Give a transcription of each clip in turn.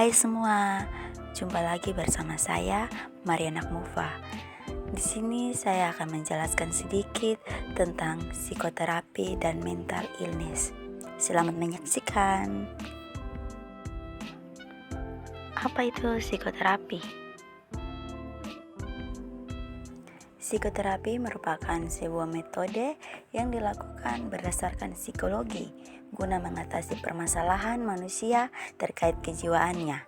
Hai semua, jumpa lagi bersama saya Mariana Mufa. Di sini saya akan menjelaskan sedikit tentang psikoterapi dan mental illness. Selamat menyaksikan. Apa itu psikoterapi? Psikoterapi merupakan sebuah metode yang dilakukan berdasarkan psikologi guna mengatasi permasalahan manusia terkait kejiwaannya.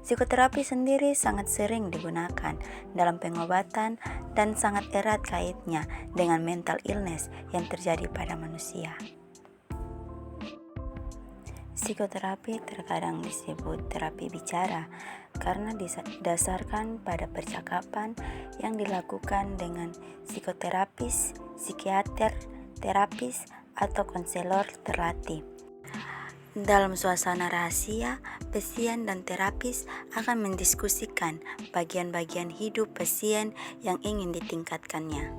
Psikoterapi sendiri sangat sering digunakan dalam pengobatan dan sangat erat kaitnya dengan mental illness yang terjadi pada manusia. Psikoterapi terkadang disebut terapi bicara karena didasarkan pada percakapan yang dilakukan dengan psikoterapis, psikiater, terapis, atau konselor terlatih. Dalam suasana rahasia, pasien dan terapis akan mendiskusikan bagian-bagian hidup pasien yang ingin ditingkatkannya.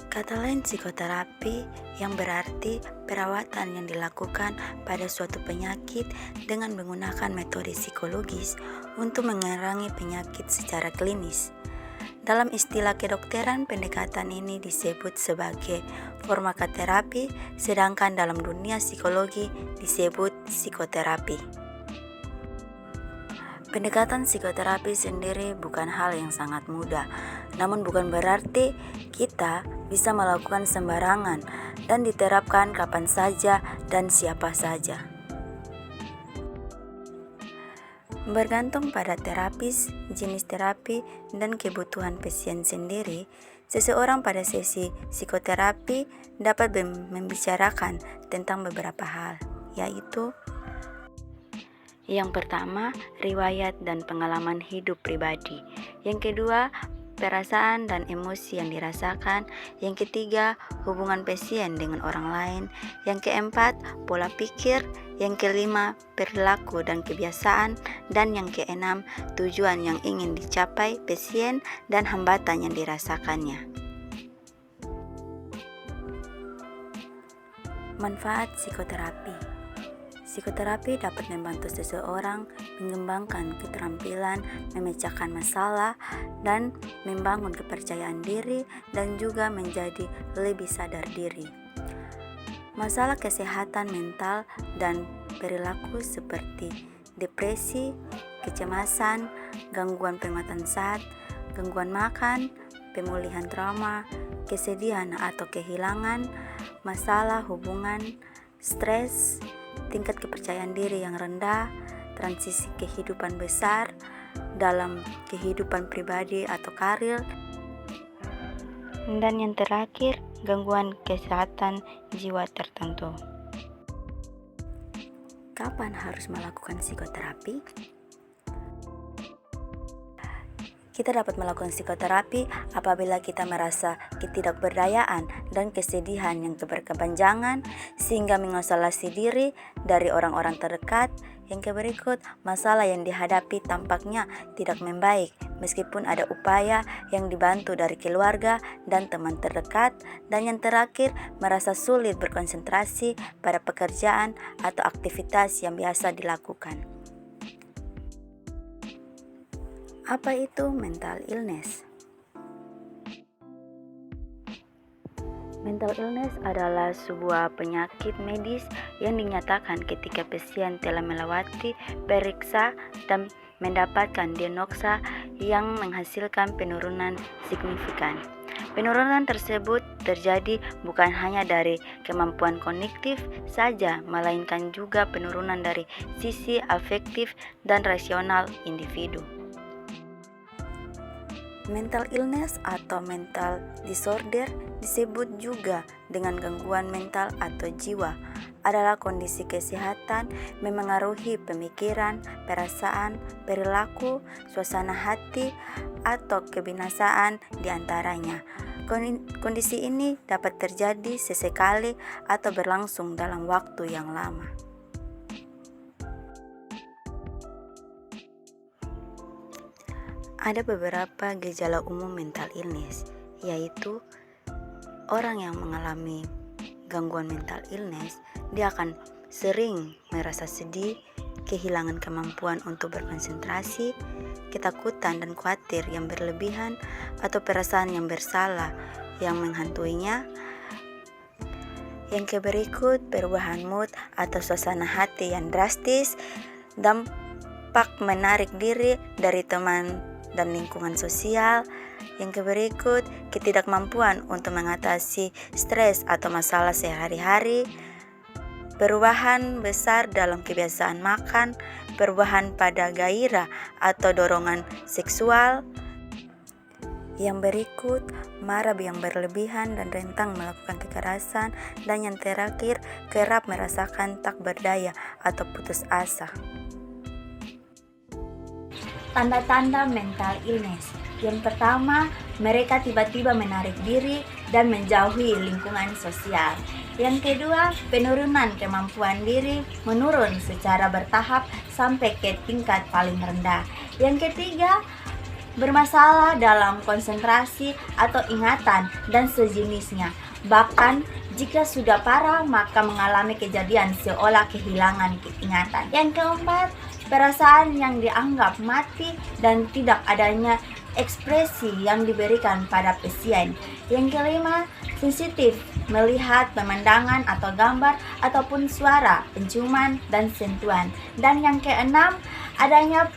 Kata lain psikoterapi yang berarti perawatan yang dilakukan pada suatu penyakit dengan menggunakan metode psikologis untuk mengurangi penyakit secara klinis. Dalam istilah kedokteran, pendekatan ini disebut sebagai farmakoterapi, sedangkan dalam dunia psikologi disebut psikoterapi. Pendekatan psikoterapi sendiri bukan hal yang sangat mudah, namun bukan berarti kita bisa melakukan sembarangan dan diterapkan kapan saja dan siapa saja. Bergantung pada terapis, jenis terapi, dan kebutuhan pasien sendiri, seseorang pada sesi psikoterapi dapat membicarakan tentang beberapa hal, yaitu yang pertama, riwayat dan pengalaman hidup pribadi. Yang kedua, perasaan dan emosi yang dirasakan. Yang ketiga, hubungan pasien dengan orang lain. Yang keempat, pola pikir. Yang kelima, perilaku dan kebiasaan. Dan yang keenam, tujuan yang ingin dicapai pasien dan hambatan yang dirasakannya. Manfaat psikoterapi. Psikoterapi dapat membantu seseorang mengembangkan keterampilan, memecahkan masalah, dan membangun kepercayaan diri dan juga menjadi lebih sadar diri. Masalah kesehatan mental dan perilaku seperti depresi, kecemasan, gangguan penguatan zat, gangguan makan, pemulihan trauma, kesedihan atau kehilangan, masalah hubungan, stres, tingkat kepercayaan diri yang rendah, transisi kehidupan besar dalam kehidupan pribadi atau karir, dan yang terakhir, gangguan kesehatan jiwa tertentu. Kapan harus melakukan psikoterapi? Kita dapat melakukan psikoterapi apabila kita merasa ketidakberdayaan dan kesedihan yang berkepanjangan sehingga mengisolasi diri dari orang-orang terdekat. Yang berikut, masalah yang dihadapi tampaknya tidak membaik meskipun ada upaya yang dibantu dari keluarga dan teman terdekat. Dan yang terakhir, merasa sulit berkonsentrasi pada pekerjaan atau aktivitas yang biasa dilakukan. Apa itu mental illness? Mental illness adalah sebuah penyakit medis yang dinyatakan ketika pasien telah melewati periksa dan mendapatkan diagnosa yang menghasilkan penurunan signifikan. Penurunan tersebut terjadi bukan hanya dari kemampuan kognitif saja, melainkan juga penurunan dari sisi afektif dan rasional individu. Mental illness atau mental disorder disebut juga dengan gangguan mental atau jiwa, adalah kondisi kesehatan memengaruhi pemikiran, perasaan, perilaku, suasana hati, atau kebinasaan diantaranya. Kondisi ini dapat terjadi sesekali atau berlangsung dalam waktu yang lama. Ada beberapa gejala umum mental illness, yaitu orang yang mengalami gangguan mental illness, dia akan sering merasa sedih, kehilangan kemampuan untuk berkonsentrasi, ketakutan dan khawatir yang berlebihan, atau perasaan yang bersalah yang menghantuinya. Yang berikut, perubahan mood atau suasana hati yang drastis, dampak menarik diri dari teman dan lingkungan sosial. Yang berikut, ketidakmampuan untuk mengatasi stres atau masalah sehari-hari, perubahan besar dalam kebiasaan makan, perubahan pada gairah atau dorongan seksual. Yang berikut, marah yang berlebihan dan rentang melakukan kekerasan. Dan yang terakhir, kerap merasakan tak berdaya atau putus asa. Tanda-tanda mental illness. Yang pertama, mereka tiba-tiba menarik diri dan menjauhi lingkungan sosial. Yang kedua, penurunan kemampuan diri menurun secara bertahap sampai ke tingkat paling rendah. Yang ketiga, bermasalah dalam konsentrasi atau ingatan dan sejenisnya. Bahkan jika sudah parah, maka mengalami kejadian seolah kehilangan ingatan. Yang keempat, perasaan yang dianggap mati dan tidak adanya ekspresi yang diberikan pada pasien. Yang kelima, sensitif melihat pemandangan atau gambar ataupun suara, penciuman dan sentuhan. Dan yang keenam, adanya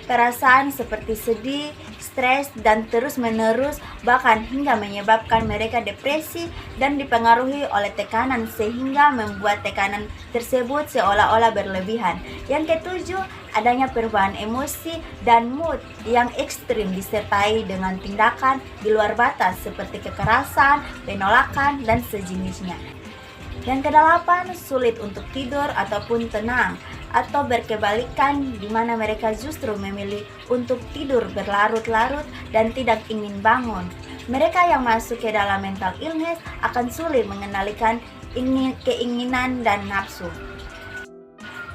perasaan seperti sedih, stres, dan terus-menerus, bahkan hingga menyebabkan mereka depresi dan dipengaruhi oleh tekanan sehingga membuat tekanan tersebut seolah-olah berlebihan. Yang ketujuh, adanya perubahan emosi dan mood yang ekstrim disertai dengan tindakan di luar batas seperti kekerasan, penolakan, dan sejenisnya. Yang kedelapan, sulit untuk tidur ataupun tenang, atau berkebalikan di mana mereka justru memilih untuk tidur berlarut-larut dan tidak ingin bangun. Mereka yang masuk ke dalam mental illness akan sulit mengendalikan keinginan dan nafsu.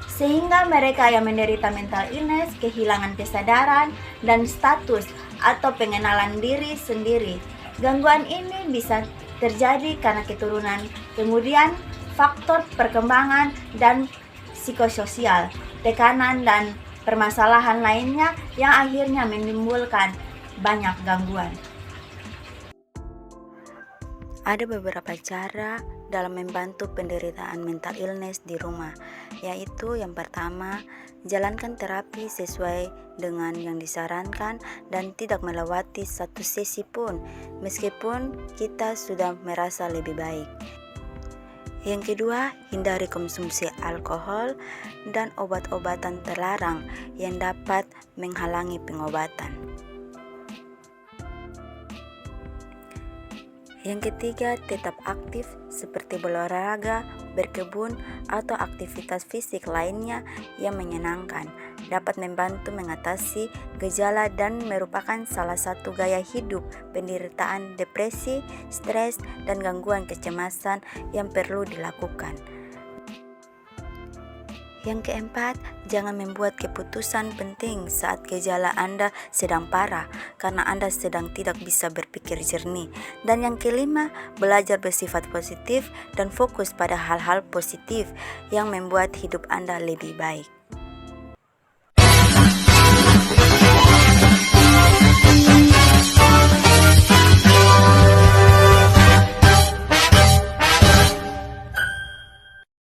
Sehingga mereka yang menderita mental illness kehilangan kesadaran dan status atau pengenalan diri sendiri. Gangguan ini bisa terjadi karena keturunan, kemudian faktor perkembangan dan psikososial, tekanan dan permasalahan lainnya yang akhirnya menimbulkan banyak gangguan. Ada beberapa cara dalam membantu penderitaan mental illness di rumah, yaitu yang pertama, jalankan terapi sesuai dengan yang disarankan dan tidak melewati satu sesi pun, meskipun kita sudah merasa lebih baik. Yang kedua, hindari konsumsi alkohol dan obat-obatan terlarang yang dapat menghalangi pengobatan. Yang ketiga, tetap aktif seperti berolahraga, berkebun, atau aktivitas fisik lainnya yang menyenangkan. Dapat membantu mengatasi gejala dan merupakan salah satu gaya hidup penderitaan depresi, stres, dan gangguan kecemasan yang perlu dilakukan. Yang keempat, jangan membuat keputusan penting saat gejala Anda sedang parah karena Anda sedang tidak bisa berpikir jernih. Dan yang kelima, belajar bersifat positif dan fokus pada hal-hal positif yang membuat hidup Anda lebih baik.